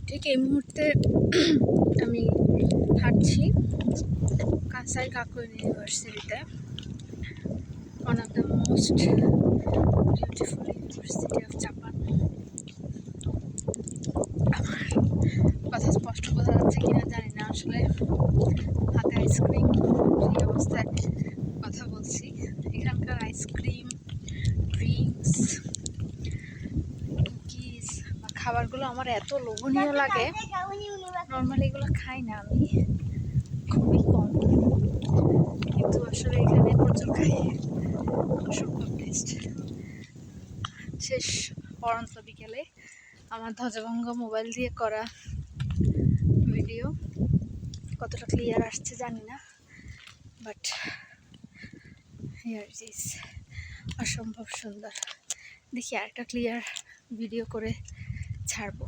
ঠিক এই মুহূর্তে আমি হাঁটছি কাঁসাই কাকুর ইউনিভার্সিটিতে, one of the most beautiful university of Japan. আমার কথা স্পষ্ট বোঝা যাচ্ছে কিনা জানি না, আসলে হাতে আইসক্রিম সেই অবস্থায় কথা বলছি। এখানকার আইসক্রিম, ড্রিঙ্কস, কুকিজ বা খাবারগুলো আমার এত লোভনীয় লাগে, নর্মালি এগুলো খাই না আমি, খুবই কম, কিন্তু আসলে এখানে প্রচুর খাই, অসম্ভব টেস্ট। শেষ পড়ন্ত বিকেলে আমার ধ্বজভঙ্গ মোবাইল দিয়ে করা ভিডিও কতটা ক্লিয়ার আসছে জানি না, বাট হিয়ার ইজ অসম্ভব সুন্দর। দেখি আরেকটা ক্লিয়ার ভিডিও করে ছাড়বো।